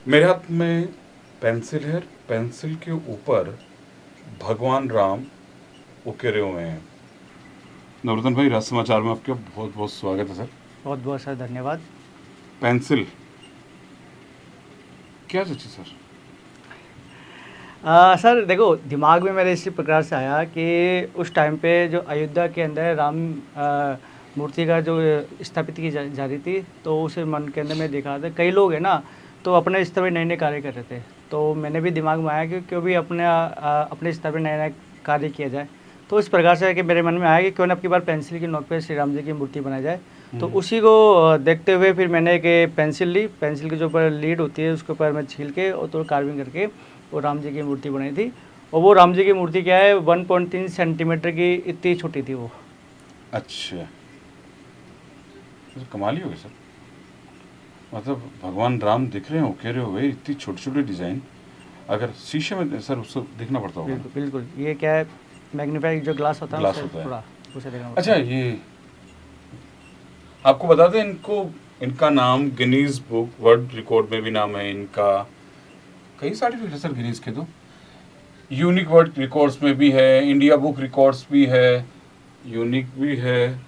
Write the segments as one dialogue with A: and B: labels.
A: मेरे हाथ में पेंसिल है, पेंसिल के ऊपर भगवान राम उकेरे हुए हैं। नवरत्न भाई, राज समाचार में आपका बहुत बहुत स्वागत है सर।
B: बहुत बहुत सर धन्यवाद।
A: पेंसिल क्या सोची सर?
B: सर देखो, दिमाग में मेरे इसी प्रकार से आया कि उस टाइम पे जो अयोध्या के अंदर राम मूर्ति का जो स्थापित की जा रही थी, तो उसे मन के अंदर मैं देखा था कई लोग हैं ना, तो अपने स्तर पर नए नए कार्य कर रहे थे। तो मैंने भी दिमाग में आया कि क्यों भी अपने स्तर पर नए नए कार्य किया जाए। तो इस प्रकार से है कि मेरे मन में आया कि क्यों न अब की बार पेंसिल की नोक पे श्री राम जी की मूर्ति बनाई जाए। तो उसी को देखते हुए फिर मैंने एक पेंसिल ली, पेंसिल के जो ऊपर लीड होती है उसके ऊपर मैं छील के और थोड़ा कार्विंग करके वो राम जी की मूर्ति बनाई थी। और वो राम जी की मूर्ति क्या है, 1.3 सेंटीमीटर की इतनी छोटी थी वो।
A: अच्छा, तो कमाल ही हो गया सर। मतलब भगवान राम दिख रहे हैं उकेरे हुए, इतनी छोटी छोटी डिजाइन। अगर शीशे में सर उसको दिखना पड़ता होगा।
B: बिल्कुल बिल्कुल, ये क्या है, मैग्नीफाइंग जो ग्लास होता है
A: ग्लास
B: उससे
A: होता है।
B: थोड़ा उसे देखना पड़ता
A: अच्छा, ये आपको बता दें, इनका नाम गिनीज बुक वर्ल्ड रिकॉर्ड में भी नाम है इनका। कई सर्टिफिकेट है सर गिनीज के तो। यूनिक वर्ल्ड रिकॉर्ड्स में भी है, इंडिया बुक रिकॉर्ड्स भी है, यूनिक भी है,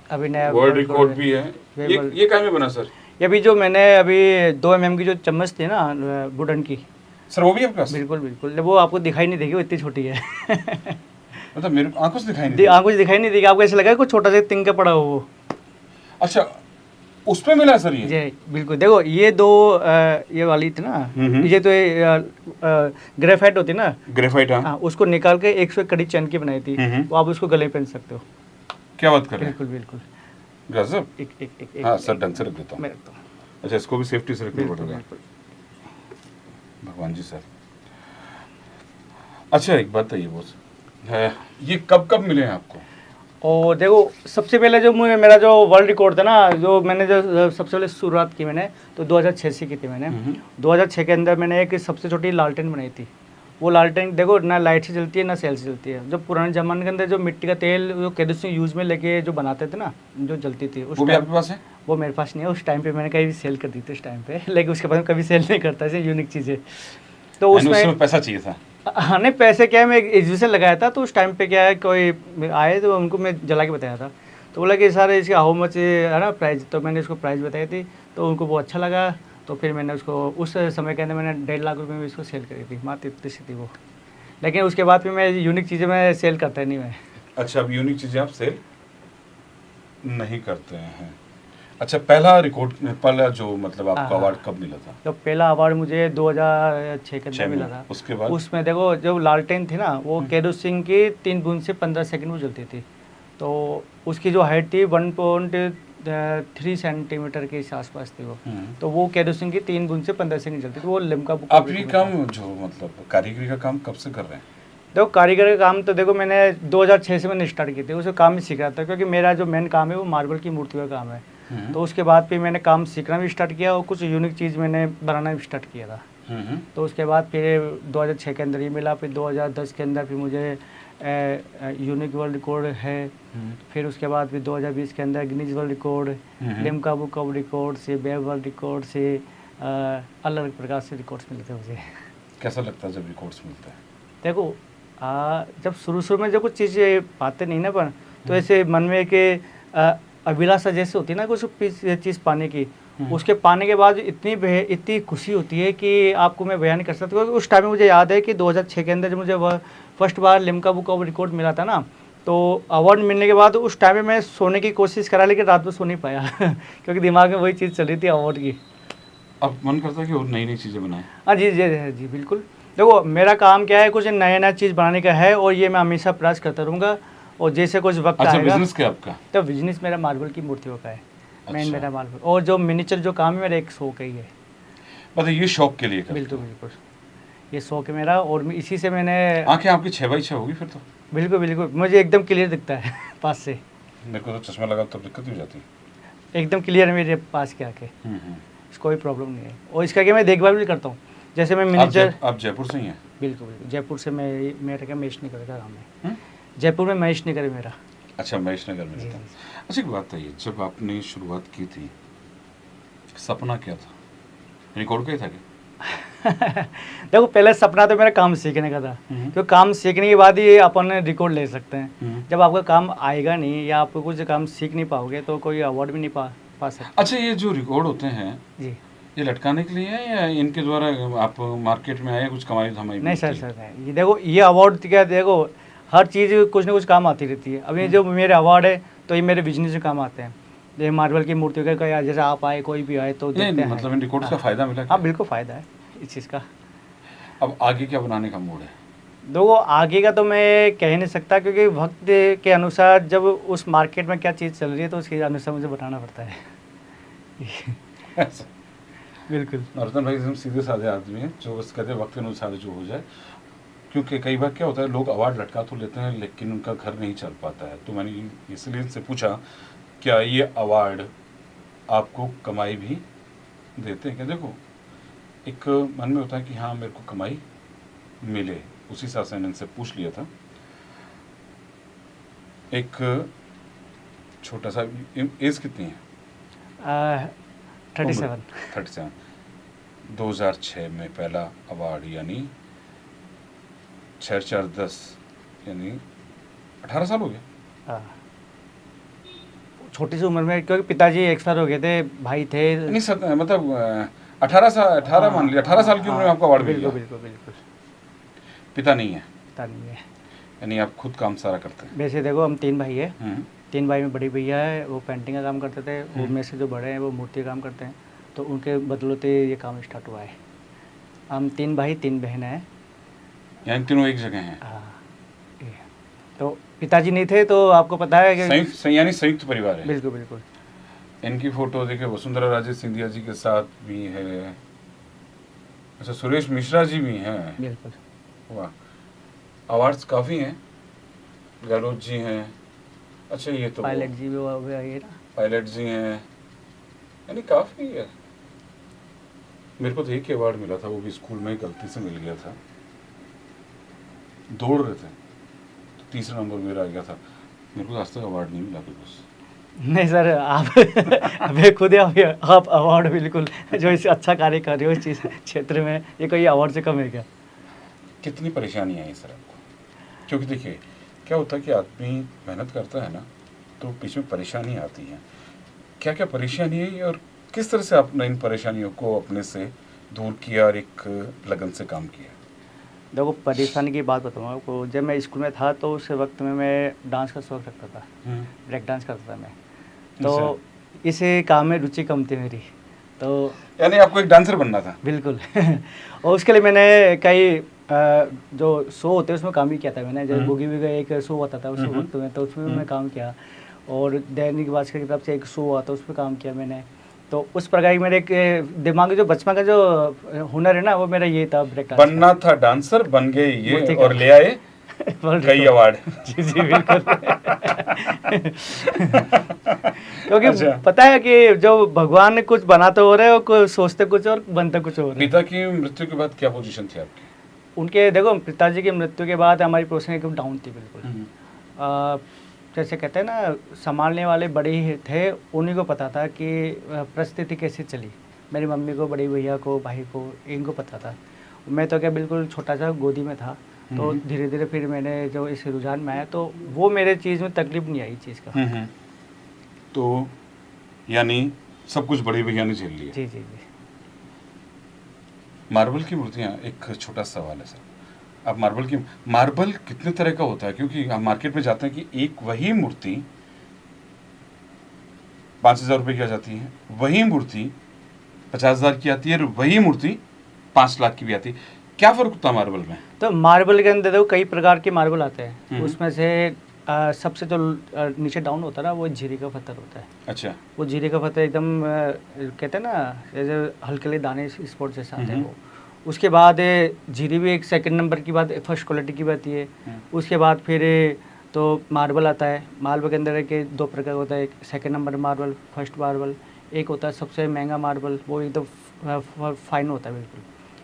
B: अभी नया
A: वर्ल्ड रिकॉर्ड भी है। ये कहाँ में बना सर?
B: ये अभी जो मैंने अभी 2 mm की जो चम्मच थी ना वुडन की,
A: सर वो भी आपके पास?
B: बिल्कुल बिल्कुल, वो आपको दिखाई नहीं देगी, वो इतनी छोटी है।
A: मतलब मेरे आंखों से दिखाई नहीं
B: आंखों से दिखाई नहीं देगी, आपको ऐसा लगा कुछ छोटा सा तिनका पड़ा हो वो।
A: अच्छा, उस पे मिला सर ये?
B: जी बिल्कुल, देखो ये दो ये वाली थी ना, ये तो ग्रेफाइट होती ना,
A: ग्रेफाइट। हाँ,
B: उसको निकाल के 100 कड़ी चैन की बनाई थी, वो आप उसको गले में पहन सकते हो।
A: क्या बात कर रहे हैं?
B: बिल्कुल बिल्कुल,
A: गजब।
B: एक
A: हाँ सर, ढंग से रख देता हूँ।
B: मैं रखता हूँ।
A: अच्छा, इसको भी सेफ्टी से रखना
B: बिल्कुल
A: पड़ेगा।
B: बिल्कुल।
A: भगवान जी सर। अच्छा, एक बात है, ये बोस है, ये कब कब मिले हैं आपको?
B: और देखो, सबसे पहले जो मेरा जो वर्ल्ड रिकॉर्ड था ना, जो मैंने जो सबसे पहले शुरुआत की मैंने, तो 2006 से की थी मैंने। 2006 के अंदर मैंने एक सबसे छोटी लालटेन बनाई थी। वो लालटेन देखो ना लाइट से चलती है ना सेल से चलती है। जो पुराने ज़माने के अंदर जो मिट्टी का तेल जो केरोसिन यूज़ में लेके जो बनाते थे ना, जो जलती थी, उस
A: वो भी
B: टाइम
A: आपके पास है?
B: वो मेरे पास नहीं है। उस टाइम पे मैंने कहीं सेल कर दी थी उस टाइम पे, लेकिन उसके बाद मैं कभी सेल नहीं करता ऐसे यूनिक चीज़ें। तो उसमें
A: पैसा चाहिए था।
B: हाँ नहीं, पैसे क्या है, मैं एक एग्जीबिशन लगाया था, तो उस टाइम पे क्या है, कोई आए तो उनको मैं जला के बताया था, तो बोला कि सर इसका हाउ मच है ना प्राइस। तो मैंने उसको प्राइस बताई थी, तो उनको वो अच्छा लगा। तो फिर मैंने उसको उस समय के अंदर मैंने 1.5 लाख रुपये में इसको सेल करी थी, मात्र इतनी सी थी वो। लेकिन उसके बाद फिर मैं यूनिक चीज़ें मैं सेल करता नहीं मैं।
A: अच्छा, अब यूनिक चीजें आप सेल नहीं करते हैं। अच्छा, पहला जो मतलब आपको अवार्ड कब मिला था?
B: तो पहला अवार्ड मुझे 2006 के अंदर मिला था।
A: उसके बाद?
B: उसमें देखो, जो लालटेन थी ना, वो केरोसिन की 3 बूंद से 15 सेकंड में जलती थी। तो उसकी जो हाइट थी 1.3 सेंटीमीटर के आसपास थी वो। तो वो केरोसिन की 3 बूंद से 15 सेकंड जलती थी। वो लिम्का बुक।
A: आप ये काम जो मतलब कारीगरी का काम कब से कर रहे हैं?
B: देखो, कारीगर का काम तो देखो मैंने 2006 से मैंने स्टार्ट की थी, उसे काम ही सीख रहा था, क्योंकि मेरा जो मेन काम है वो मार्बल की मूर्तियों का काम है। तो उसके बाद फिर मैंने काम सीखना भी स्टार्ट किया और कुछ यूनिक चीज़ मैंने बनाना भी स्टार्ट किया था। तो उसके बाद फिर 2006 के अंदर ये मिला, फिर 2010 के अंदर फिर मुझे यूनिक वर्ल्ड रिकॉर्ड है। फिर उसके बाद फिर 2020 के अंदर Guinness world record, Limca book of record से, वेब वर्ल्ड रिकॉर्ड से, अलग अलग प्रकार से रिकॉर्ड्स मिलते हैं मुझे।
A: कैसा लगता है जब रिकॉर्ड्स मिलता है?
B: देखो, जब शुरू में जब कुछ चीज़ें पाते नहीं ना अपन, तो ऐसे मन में कि अभिलाषा जैसे होती है ना कुछ चीज़ पाने की, उसके पाने के बाद इतनी खुशी होती है कि आपको मैं बयान नहीं कर सकता। क्योंकि उस टाइम में मुझे याद है कि 2006 के अंदर जब मुझे वह first bar Limca book of record मिला था ना, तो अवार्ड मिलने के बाद उस टाइम में मैं सोने की कोशिश करा, लेकिन रात में सो नहीं पाया। क्योंकि दिमाग में वही चीज़ चल रही थी अवार्ड की।
A: अब मन करता है कि और नई नई चीज़ें बनाएं?
B: हाँ जी जी जी बिल्कुल। देखो, मेरा काम क्या है, कुछ नया नया चीज़ बनाने का है, और ये मैं हमेशा प्रयास करता रहूँगा। और जैसे कुछ वक्त
A: अच्छा,
B: आएगा।
A: बिजनेस क्या आपका?
B: तो बिजनेस मेरा मार्बल की मूर्तियों का है। मेन
A: अच्छा।
B: मेरा मार्बल, और जो मिनिएचर जो काम है मेरा एक शौक है ये।
A: मतलब ये शौक के लिए करते
B: बिल्कुल
A: हो?
B: बिल्कुल, ये शौक है मेरा, और इसी से मैंने।
A: आंखें आपकी 6x6 होगी फिर तो?
B: बिल्कुल बिल्कुल, मुझे एकदम क्लियर दिखता है पास से।
A: मेरे को तो चश्मा लगा तो दिक्कत हो जाती है।
B: एकदम क्लियर है मेरे पास के आके, कोई प्रॉब्लम नहीं है। और इसका क्या मैं देखभाल भी करता हूँ, जैसे मैं मिनिएचर।
A: आप जयपुर से ही हैं?
B: बिल्कुल बिल्कुल, जयपुर से मेरा क्या महेश नगर का काम है। जयपुर में महेश नगर है मेरा।
A: अच्छा, महेश नगर में रहता है। अच्छा, एक बात है, जब आपने शुरुआत की थी, सपना क्या था? रिकॉर्ड का ही था क्या?
B: देखो पहले सपना तो मेरा काम सीखने का था, क्योंकि काम सीखने के बाद ही अपन रिकॉर्ड ले सकते हैं। जब आपका काम आएगा नहीं या आप कुछ काम सीख नहीं पाओगे तो कोई अवार्ड भी नहीं पा सकते।
A: अच्छा, ये जो रिकॉर्ड होते हैं
B: जी
A: ये लटकाने के लिए है या इनके द्वारा आप मार्केट में आए कुछ कमाई धमाई
B: नहीं सर,
A: मिलती है?
B: सर ये देखो, ये अवार्ड क्या, देखो हर चीज़ कुछ ना कुछ काम आती रहती है। अब ये जो मेरे अवार्ड है तो ये मेरे बिजनेस में काम आते हैं। ये मार्बल की मूर्तियों का क्या, जैसे आप आए कोई भी आए तो देखते
A: नहीं,
B: हैं।
A: मतलब इन रिकॉर्ड्स का फायदा मिला क्या?
B: हाँ बिल्कुल फ़ायदा है इस चीज़ का।
A: अब आगे क्या बनाने का मूड है?
B: देखो आगे का तो मैं कह नहीं सकता, क्योंकि वक्त के अनुसार जब उस मार्केट में क्या चीज़ चल रही है तो उसके अनुसार मुझे बनाना पड़ता है। बिल्कुल।
A: नरोत्तम भाई एकदम सीधे साधे आदमी हैं जो बस कहते हैं वक्त के अनुसार जो हो जाए, क्योंकि कई बार क्या होता है लोग अवार्ड लटका तो लेते हैं लेकिन उनका घर नहीं चल पाता है। तो मैंने इसलिए इनसे पूछा क्या ये अवार्ड आपको कमाई भी देते हैं? क्या देखो एक मन में होता है कि हाँ मेरे को कमाई मिले, उसी हिसाब से मैंने इनसे पूछ लिया था। एक छोटा सा, एज कितनी है?
B: 37।
A: 37। 2006 में पहला अवार्ड, यानी 6-4-10 यानी 18 साल हो गए।
B: हाँ। छोटी सी उम्र में, क्योंकि पिताजी एक्सपायर हो गए थे, भाई थे।
A: नहीं मतलब 18 मान लिया, 18 साल की उम्र में आपको अवार्ड मिल गया।
B: बिल्कुल बिल्कुल।
A: पिता नहीं है?
B: पिता नहीं है।
A: यानी आप खुद काम सारा करते हैं?
B: वैसे देखो हम 3 भाई है। 3 भाई में बड़ी भैया है, वो पेंटिंग का काम करते थे। उनमें से जो बड़े हैं वो मूर्ति का काम करते हैं, तो उनके बदलते ये काम स्टार्ट हुआ है। हम 3 भाई 3 बहनें हैं।
A: यानी तीनों एक जगह हैं?
B: हाँ। ये। तो पिताजी नहीं थे तो आपको पता है कि
A: यानी संयुक्त परिवार है?
B: बिल्कुल बिल्कुल।
A: इनकी फोटो देखिए, वसुंधरा राजे सिंधिया जी के साथ भी है। अच्छा, सुरेश मिश्रा जी भी हैं?
B: बिल्कुल।
A: वाह, अवार्ड्स काफ़ी हैं। गहलोत जी हैं। अच्छा, ये तो
B: पायलट जी भी वो ये ना।
A: पायलट जी हैं, यानी काफ़ी है। मेरे को तो एक ही अवार्ड मिला था, वो भी स्कूल में गलती से मिल गया था। दौड़ रहे थे तो तीसरा नंबर मेरा आ गया था। मेरे को आज तक अवार्ड नहीं मिला कोई बस।
B: नहीं सर, आप अभी खुद ही आप अवार्ड बिल्कुल, जो इस अच्छा कार्य कर रहे हो इस चीज़ क्षेत्र में, ये कोई अवार्ड से कम है क्या?
A: कितनी परेशानी आई सर आपको? क्योंकि देखिए क्या होता है कि आदमी मेहनत करता है ना तो बीच में परेशानी आती है। क्या क्या परेशानी है और किस तरह से आपने इन परेशानियों को अपने से दूर किया और एक लगन से काम किया?
B: देखो परेशानी की बात बताऊँ आपको, जब मैं स्कूल में था तो उस वक्त में मैं डांस का शौक रखता था, ब्रेक डांस करता था मैं। तो इस काम में रुचि कम थी मेरी, तो
A: यानी आपको एक डांसर बनना था?
B: बिल्कुल। और उसके लिए मैंने कई जो शो होते हैं उसमें काम भी किया था मैंने। जैसे बुगी भी एक शो होता था उस वक्त में, तो उसमें मैं काम किया। और दैनिक भास्कर की तरफ से एक शो हुआ था, उस पर काम किया मैंने। तो उस प्रकार की मेरे एक दिमाग में जो बचपन का जो हुनर है ना, वो मेरा ये था, ब्रेक डांस
A: बनना था डांसर, बन गए ये और ले आए कई अवार्ड।
B: जी जी बिल्कुल। क्योंकि अच्छा। पता है कि जो भगवान ने कुछ बनाते हो रहे हो, कुछ सोचते कुछ और बनते कुछ और।
A: पिता की मृत्यु के बाद क्या पोजीशन थी आपकी?
B: उनके देखो पिताजी की मृत्यु के बाद हमारी पोजीशन एकदम डाउन थी बिल्कुल। जैसे कहते हैं ना, संभालने वाले बड़े ही थे, उन्हीं को पता था कि परिस्थिति कैसे चली। मेरी मम्मी को, बड़ी भैया को, भाई को, इनको पता था। मैं तो क्या बिल्कुल छोटा सा गोदी में था। तो धीरे धीरे फिर मैंने जो इस रुझान में आया तो वो मेरे चीज़ में तकलीफ नहीं आई चीज़ का।
A: तो यानी सब कुछ बड़ी भैया ने झेल लिया?
B: जी जी जी।
A: मार्बल की मूर्तियाँ, एक छोटा सवाल है सर, अब मार्बल कितने तरह का होता है? क्योंकि हम मार्केट में जाते हैं कि एक वही मूर्ति 5,000 रुपये की आ जाती है, वही मूर्ति 50,000 की आती है और वही मूर्ति 5 लाख की भी आती है। क्या फर्क होता है मार्बल में?
B: तो मार्बल के अंदर देखो कई प्रकार के मार्बल आते हैं। उसमें से सबसे जो नीचे डाउन होता है ना, वो जीरे का पत्थर होता है। अच्छा। वो जीरे का पत्थर एकदम कहते हैं ना, जैसे हल्के दाने स्पॉट जैसे आते हैं वो। उसके बाद जीरी भी एक सेकंड नंबर की बात, फर्स्ट क्वालिटी की बात है। उसके बाद फिर तो मार्बल आता है। मार्बल के अंदर के 2 प्रकार होता है, एक second number marble, first marble. एक होता है सबसे महंगा मार्बल, वो एकदम फाइन होता है बिल्कुल।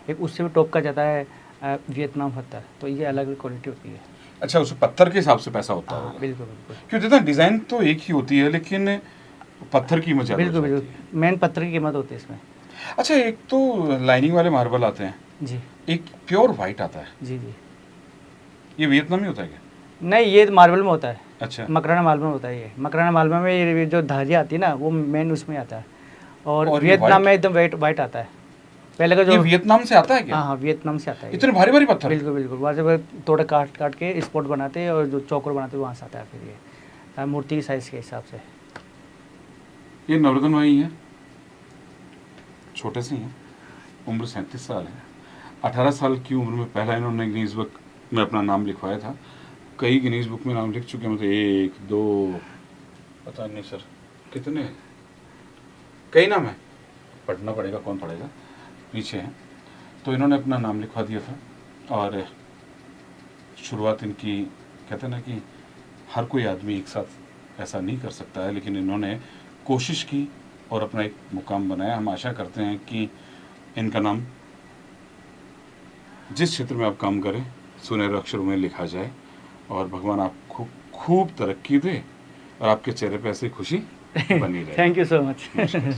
B: एक उससे भी टॉप का जाता है वियतनाम पत्थर। तो ये अलग अलग क्वालिटी होती है।
A: अच्छा, उस पत्थर के हिसाब से पैसा होता है?
B: बिल्कुल बिल्कुल।
A: क्यों देता, डिज़ाइन तो एक ही होती है लेकिन पत्थर की कीमत ज़्यादा
B: बिल्कुल बिल्कुल, मेन पत्थर की कीमत होती है इसमें।
A: अच्छा, एक तो लाइनिंग वाले मार्बल आते हैं,
B: जी
A: एक प्योर वाइट आता है,
B: जी जी।
A: ये वियतनामी होता है क्या?
B: नहीं, ये मार्बल में होता है,
A: अच्छा,
B: मकराना मार्बल में होता है। ये मकराना मार्बल में ये जो धारी आती है ना, वो मेन उसमें आता है। और
A: और ये
B: वियतनाम
A: white?
B: में एकदम वाइट वाइट आता है। पहले का
A: ये
B: जो
A: वियतनाम से आता है क्या?
B: हाँ हाँ, वियतनाम से आता है ये।
A: इतने भारी भारी पत्थर?
B: बिल्कुल बिल्कुल, वहाँ से वो थोड़ा काट काट के स्पॉट बनाते हैं और जो चौकर बनाते हैं वहाँ से आता है फिर ये मूर्ति की साइज़ के हिसाब से।
A: ये नवरत्न भाई हैं, छोटे से ही हैं, उम्र 37 साल है। 18 साल की उम्र में पहला इन्होंने गिनीज बुक में अपना नाम लिखवाया था। कई गिनीज बुक में नाम लिख चुके हैं, मतलब 1 2 पता नहीं सर कितने, कई नाम है, पढ़ना पड़ेगा, कौन पढ़ेगा, पीछे हैं। तो इन्होंने अपना नाम लिखवा दिया था और शुरुआत इनकी, कहते हैं ना कि हर कोई आदमी एक साथ ऐसा नहीं कर सकता है, लेकिन इन्होंने कोशिश की और अपना एक मुकाम बनाया। हम आशा करते हैं कि इनका नाम जिस क्षेत्र में आप काम करें सुनहरे अक्षरों में लिखा जाए और भगवान आपको खूब तरक्की दे और आपके चेहरे पे ऐसी खुशी बनी रहे।
B: Thank you so much.
A: नमस्कार।